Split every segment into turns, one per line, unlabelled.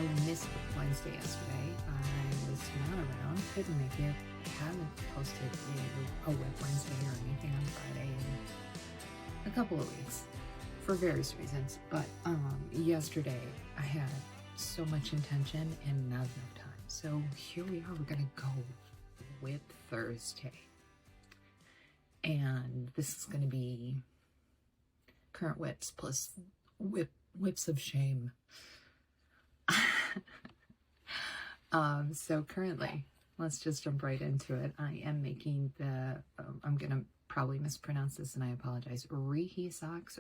I missed Wednesday yesterday. I was not around, couldn't make it. Haven't posted a WIP Wednesday or anything on Friday in a couple of weeks for various reasons. But yesterday I had so much intention and not enough time. So here we are. We're gonna go WIP Thursday, and this is gonna be current WIPs plus WIPs of shame. So currently, let's just jump right into it. I am making the, I'm gonna probably mispronounce this and I apologize, Riihi socks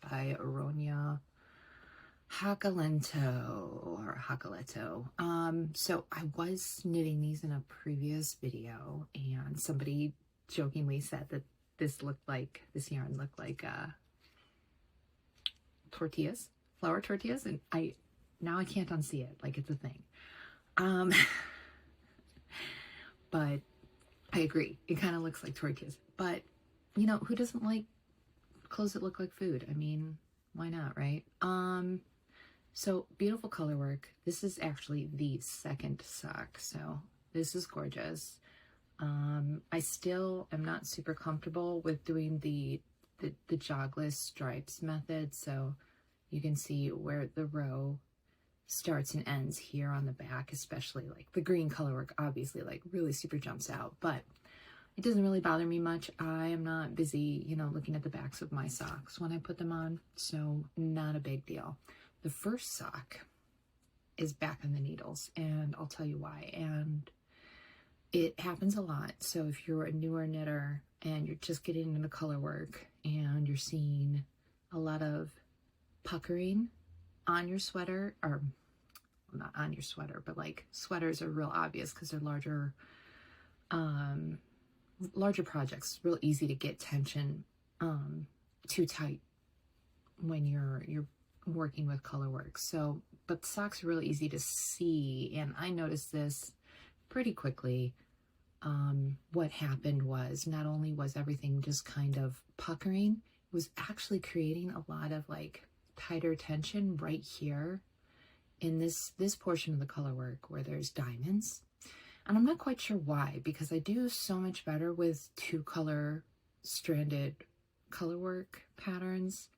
by Ronja Hakalehto. So I was knitting these in a previous video and somebody jokingly said that this yarn looked like tortillas, flour tortillas, and now I can't unsee it, like it's a thing. But I agree, it kind of looks like tortillas, but you know, who doesn't like clothes that look like food? I mean, why not, right? So beautiful color work. This is actually the second sock, so this is gorgeous. I still am not super comfortable with doing the jogless stripes method, so you can see where the row starts and ends here on the back, especially like the green color work obviously like really super jumps out, but it doesn't really bother me much. I am not busy, you know, looking at the backs of my socks when I put them on, so not a big deal. The first sock is back on the needles, and I'll tell you why. And it happens a lot. So if you're a newer knitter and you're just getting into color work and you're seeing a lot of puckering on your sweater, or well, not on your sweater, but like sweaters are real obvious because they're larger projects, real easy to get tension too tight when you're working with color work. So, but socks are really easy to see, and I noticed this pretty quickly. What happened was not only was everything just kind of puckering, it was actually creating a lot of like tighter tension right here in this portion of the color work where there's diamonds. And I'm not quite sure why, because I do so much better with 2 color stranded color work patterns.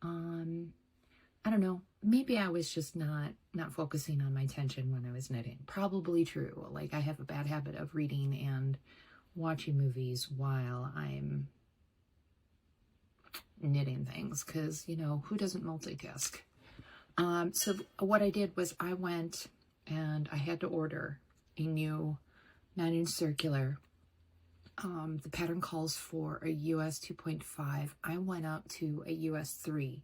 I don't know, maybe I was just not focusing on my tension when I was knitting. Probably true. Like I have a bad habit of reading and watching movies while I'm knitting things, because you know, who doesn't multitask? So what I did was I went and I had to order a new 9-inch circular. The pattern calls for a US 2.5. I went up to a US 3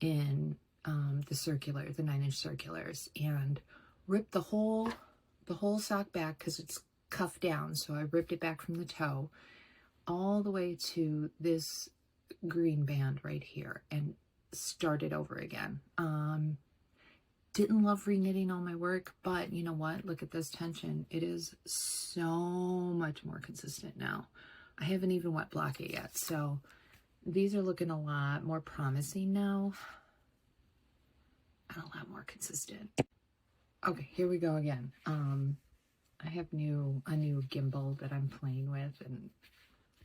in the 9-inch circulars, and ripped the whole sock back because it's cuffed down. So I ripped it back from the toe all the way to this green band right here and started over again. Didn't love reknitting all my work, but you know what? Look at this tension. It is so much more consistent now. I haven't even wet blocked it yet, so these are looking a lot more promising now and a lot more consistent. Okay, here we go again. I have a new gimbal that I'm playing with, and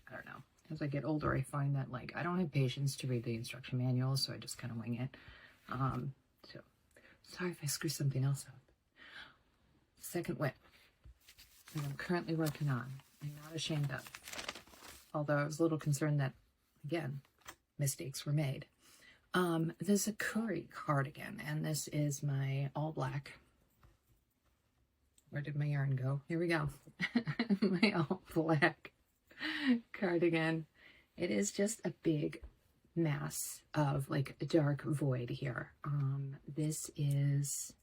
I don't know. As I get older, I find that like I don't have patience to read the instruction manual, so I just kind of wing it. So sorry if I screw something else up. Second WIP that I'm currently working on. I'm not ashamed of, although I was a little concerned that, again, mistakes were made. The Zakkuri cardigan, and this is my all black. Where did my yarn go? Here we go. My all black cardigan. It is just a big mass of like a dark void here. This is,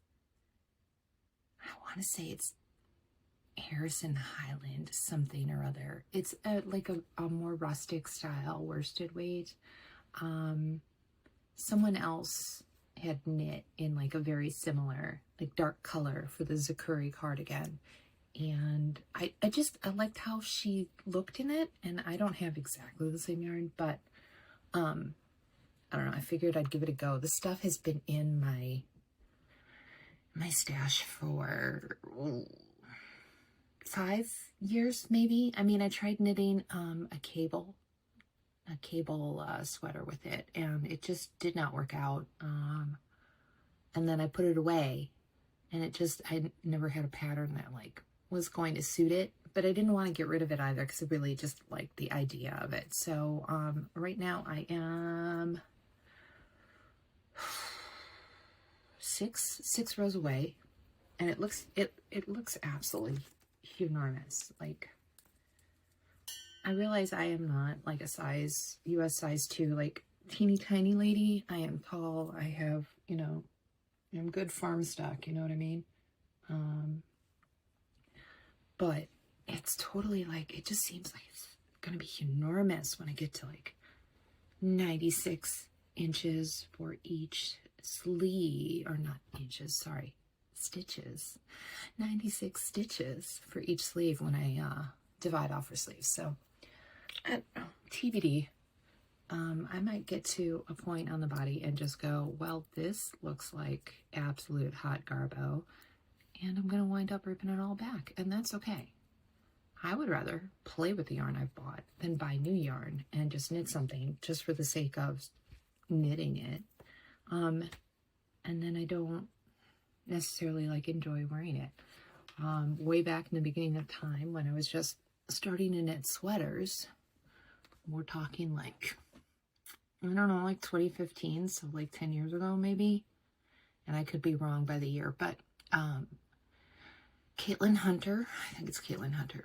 I want to say it's Harrison Highland something or other. It's like a more rustic style worsted weight. Someone else had knit in like a very similar like dark color for the Zakkuri cardigan, and I liked how she looked in it, and I don't have exactly the same yarn, but I don't know, I figured I'd give it a go. The stuff has been in my my stash for 5 years, maybe. I mean, I tried knitting a cable sweater with it, and it just did not work out. And then I put it away, and I never had a pattern that like was going to suit it, but I didn't want to get rid of it either because I really just liked the idea of it. So right now I am six rows away, and it looks absolutely enormous. Like, I realize I am not like a US size 2, like teeny tiny lady. I am tall. I have, you know, I'm good farm stock, you know what I mean? But it's totally like, it just seems like it's gonna be enormous when I get to like 96 inches for each sleeve, or not inches, sorry, stitches. 96 stitches for each sleeve when I divide off for sleeves. So I don't know, TBD. I might get to a point on the body and just go, well, this looks like absolute hot garbo, and I'm going to wind up ripping it all back, and that's okay. I would rather play with the yarn I've bought than buy new yarn and just knit something just for the sake of knitting it. And then I don't necessarily like enjoy wearing it. Way back in the beginning of time when I was just starting to knit sweaters, we're talking like, I don't know, like 2015, so like 10 years ago maybe, and I could be wrong by the year, but Caitlin Hunter, I think it's Caitlin Hunter,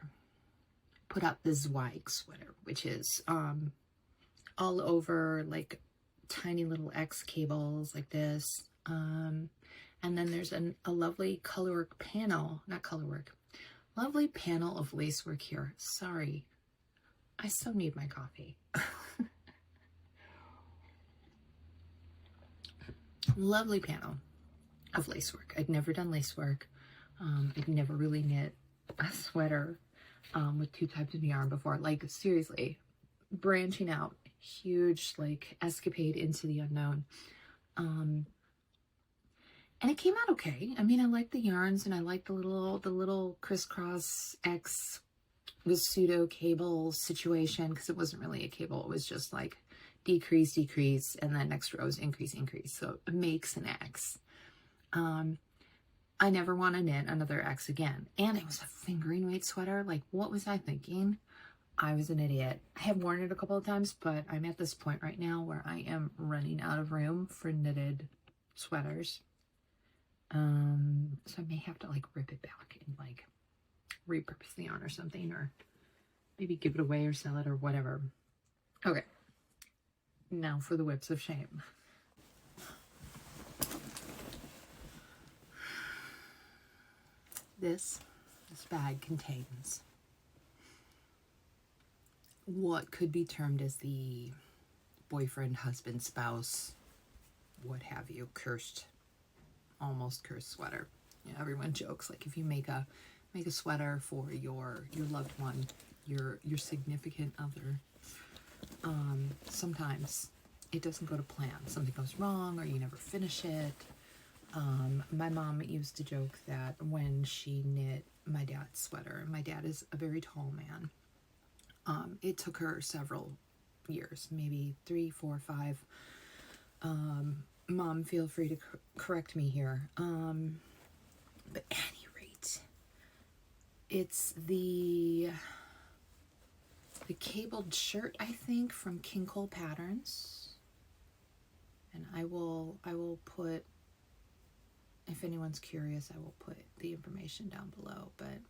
put out the Zweig sweater, which is all over like tiny little X cables like this, and then there's a lovely colorwork panel, lovely panel of lacework here. Sorry, I so need my coffee. Lovely panel of lacework. I'd never done lacework. I'd never really knit a sweater with 2 types of yarn before. Like, seriously, branching out, huge like escapade into the unknown. And it came out okay. I mean, I like the yarns, and I like the little crisscross X with pseudo cable situation, because it wasn't really a cable. It was just like decrease, decrease, and then next row is increase, increase. So it makes an X. I never want to knit another X again. And it was a fingering weight sweater. Like, what was I thinking? I was an idiot. I have worn it a couple of times, but I'm at this point right now where I am running out of room for knitted sweaters. So I may have to like rip it back and like repurpose the yarn or something, or maybe give it away or sell it or whatever. Okay. Now for the whips of shame. This bag contains what could be termed as the boyfriend, husband, spouse, what have you, almost cursed sweater. You know, everyone jokes, like, if you make a sweater for your loved one, your significant other, sometimes it doesn't go to plan. Something goes wrong, or you never finish it. My mom used to joke that when she knit my dad's sweater, my dad is a very tall man, it took her several years, maybe 3, 4, 5. Mom, feel free to correct me here. But at any rate, it's the cabled shirt, I think, from King Cole Patterns. And I will put, if anyone's curious, I will put the information down below. But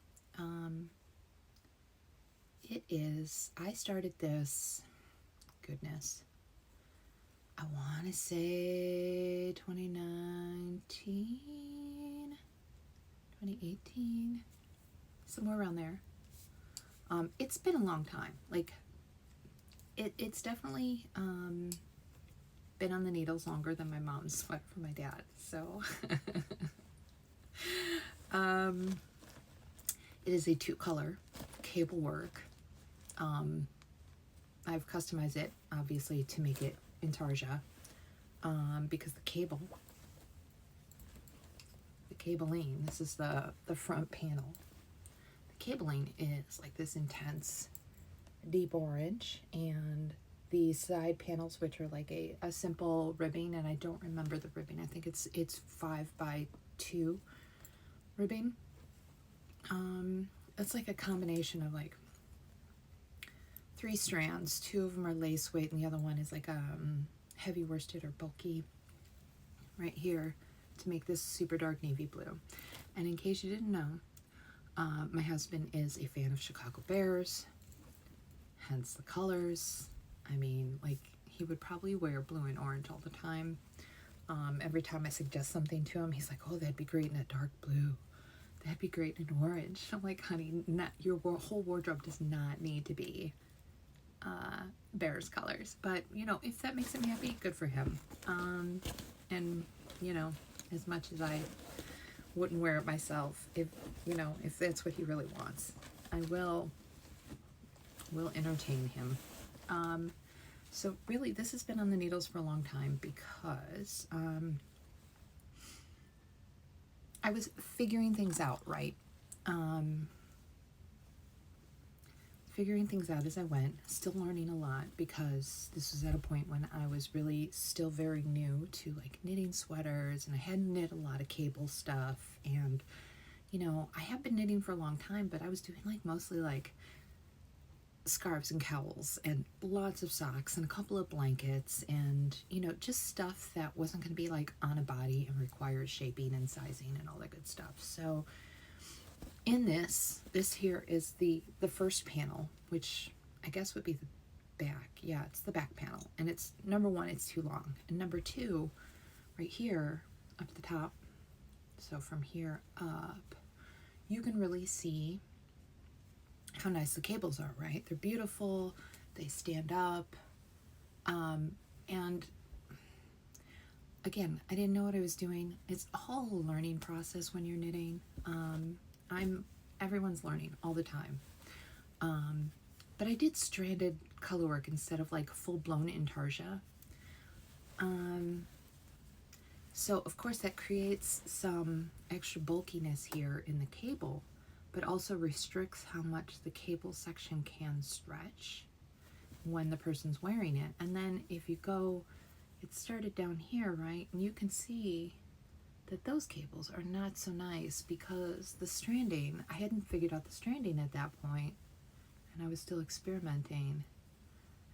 it is, I started this, goodness, I want to say 2019, 2018, somewhere around there. It's been a long time. Like, it's definitely been on the needles longer than my mom's sweater for my dad. So it is a 2-color cable work. I've customized it, obviously, to make it intarsia, because the cable cabling. This is the front panel. The cabling is like this intense deep orange, and the side panels, which are like a simple ribbing, and I don't remember the ribbing. I think it's 5x2 ribbing. It's like a combination of like 3 strands. 2 of them are lace weight, and the other one is like heavy worsted or bulky right here to make this super dark navy blue. And in case you didn't know, my husband is a fan of Chicago Bears, hence the colors. I mean, like, he would probably wear blue and orange all the time. Every time I suggest something to him, he's like, oh, that'd be great in a dark blue. That'd be great in orange. I'm like, honey, your whole wardrobe does not need to be Bears colors. But, you know, if that makes him happy, good for him. And, you know, as much as I wouldn't wear it myself, if that's what he really wants, I will entertain him. So really, this has been on the needles for a long time because I was figuring things out, right? Figuring things out as I went, still learning a lot, because this was at a point when I was really still very new to like knitting sweaters, and I hadn't knit a lot of cable stuff, and you know, I have been knitting for a long time, but I was doing like mostly like scarves and cowls and lots of socks and a couple of blankets, and you know, just stuff that wasn't going to be like on a body and requires shaping and sizing and all that good stuff. So in this here is the first panel, which I guess would be the back. Yeah, it's the back panel, and it's number 1, it's too long, and number 2 right here up the top, so from here up you can really see how nice the cables are, right? They're beautiful, they stand up, and again, I didn't know what I was doing. It's all a learning process when you're knitting. Everyone's learning all the time. But I did stranded color work instead of like full-blown intarsia. So of course that creates some extra bulkiness here in the cable, but also restricts how much the cable section can stretch when the person's wearing it. And then if you go, it started down here, right? And you can see that those cables are not so nice because the stranding, I hadn't figured out the stranding at that point, and I was still experimenting.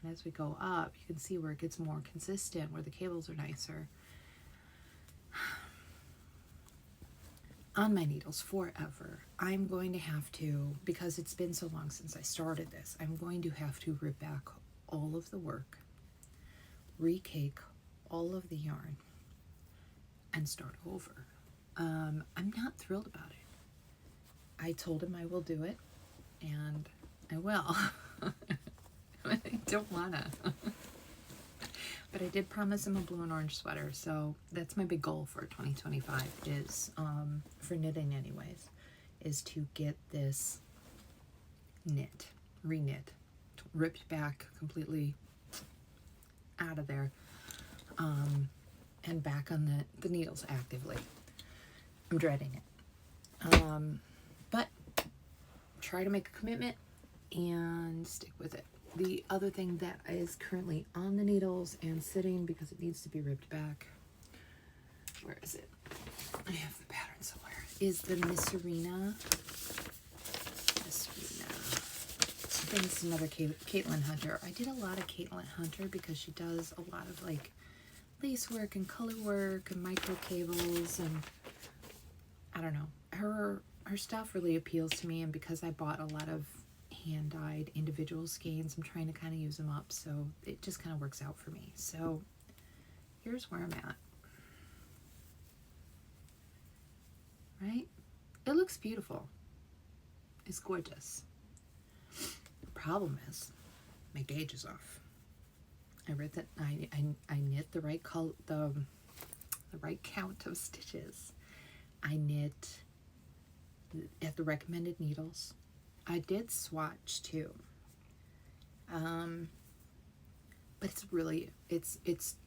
And as we go up, you can see where it gets more consistent, where the cables are nicer. On my needles forever, I'm going to have to, because it's been so long since I started this, I'm going to have to rip back all of the work, recake all of the yarn, and start over. I'm not thrilled about it. I told him I will do it, and I will. I don't wanna. But I did promise him a blue and orange sweater, so that's my big goal for 2025 is, for knitting anyways, is to get this re-knit, ripped back completely out of there, and back on the needles actively. I'm dreading it. But try to make a commitment and stick with it. The other thing that is currently on the needles and sitting because it needs to be ripped back, where is it? I have the pattern somewhere, is the Misurina. I think it's another Caitlin Hunter. I did a lot of Caitlin Hunter because she does a lot of like lace work and color work and micro cables, and I don't know, her stuff really appeals to me, and because I bought a lot of hand-dyed individual skeins, I'm trying to kind of use them up, so it just kind of works out for me. So here's where I'm at. Right? It looks beautiful. It's gorgeous. The problem is my gauge is off. I read that I knit the right color, the right count of stitches. I knit at the recommended needles. I did swatch too, but it's really, it's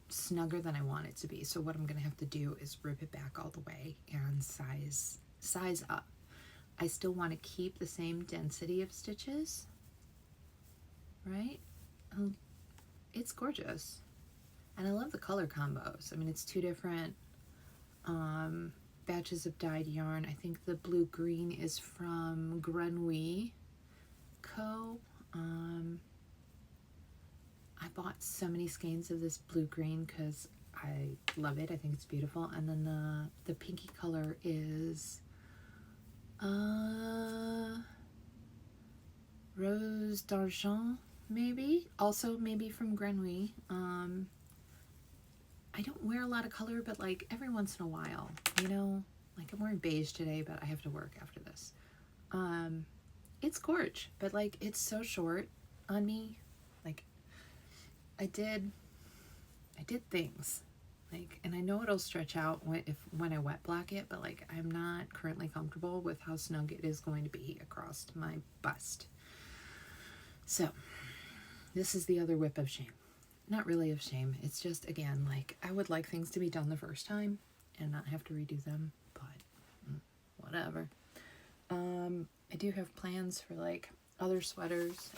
snugger than I want it to be. So what I'm going to have to do is rip it back all the way and size up. I still want to keep the same density of stitches, right? It's gorgeous. And I love the color combos. I mean, it's 2 different batches of dyed yarn. I think the blue-green is from Grenouille Co. I bought so many skeins of this blue-green because I love it. I think it's beautiful. And then the pinky color is Rose d'Argent, maybe. Also maybe from Grenouille. I don't wear a lot of color, but like every once in a while, you know, like I'm wearing beige today, but I have to work after this. It's gorge, but like it's so short on me. Like I did things, like, and I know it'll stretch out when I wet block it, but like I'm not currently comfortable with how snug it is going to be across my bust. So this is the other WIP of shame. Not really of shame. It's just, again, like, I would like things to be done the first time and not have to redo them, but whatever. I do have plans for, like, other sweaters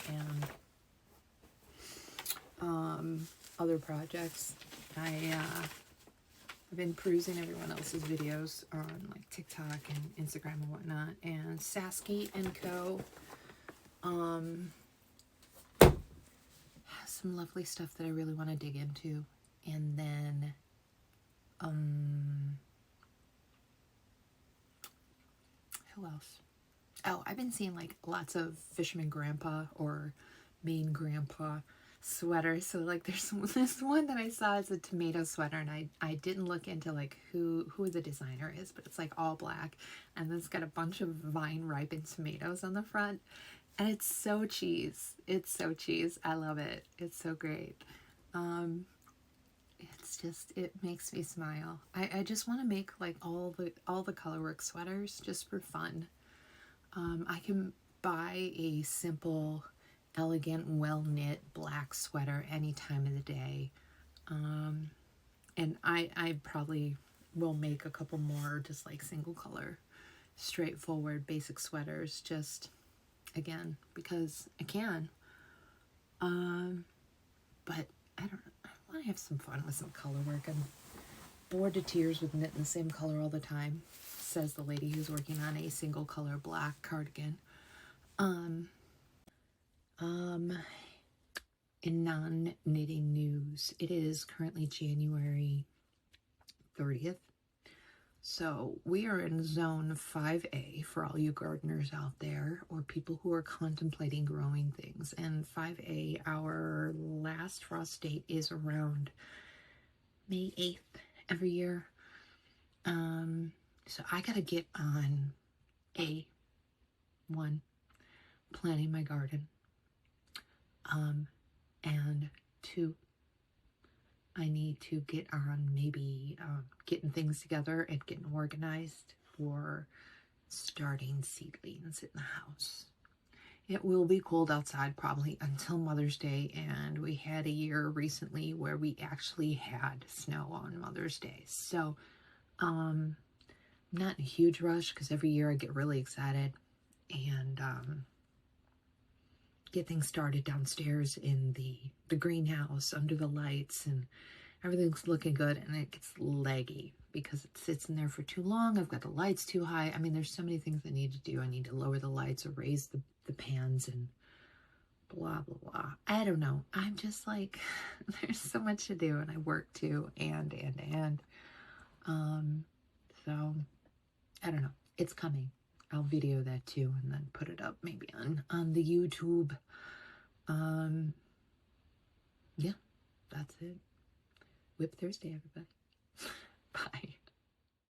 and other projects. I've been perusing everyone else's videos on, like, TikTok and Instagram and whatnot, and Sasky and Co. Some lovely stuff that I really want to dig into. And then who else? Oh, I've been seeing like lots of Fisherman Grandpa or Maine Grandpa sweaters. So like there's this one that I saw is a tomato sweater, and I didn't look into like who the designer is, but it's like all black and it's got a bunch of vine ripened tomatoes on the front. And it's so cheese. It's so cheese. I love it. It's so great. It's just, it makes me smile. I just want to make like all the colorwork sweaters just for fun. I can buy a simple, elegant, well-knit black sweater any time of the day. And I probably will make a couple more just like single color, straightforward, basic sweaters, just again because I can. But I don't know, I want to have some fun with some color work. I'm bored to tears with knitting the same color all the time, says the lady who's working on a single color black cardigan. In non-knitting news, it is currently January 30th. So we are in zone 5A for all you gardeners out there, or people who are contemplating growing things. And 5A, our last frost date is around May 8th every year. So I gotta get on A1, planting my garden. And 2, I need to get on maybe getting things together and getting organized for starting seedlings in the house. It will be cold outside probably until Mother's Day, and we had a year recently where we actually had snow on Mother's Day. So not in a huge rush because every year I get really excited and get things started downstairs in the greenhouse under the lights, and everything's looking good, and it gets leggy because it sits in there for too long. I've got the lights too high. I mean, there's so many things I need to do. I need to lower the lights or raise the pans and blah, blah, blah. I don't know. I'm just like, there's so much to do, and I work too, and. So, I don't know. It's coming. I'll video that too and then put it up maybe on the YouTube. Yeah, that's it. WIP Thursday, everybody.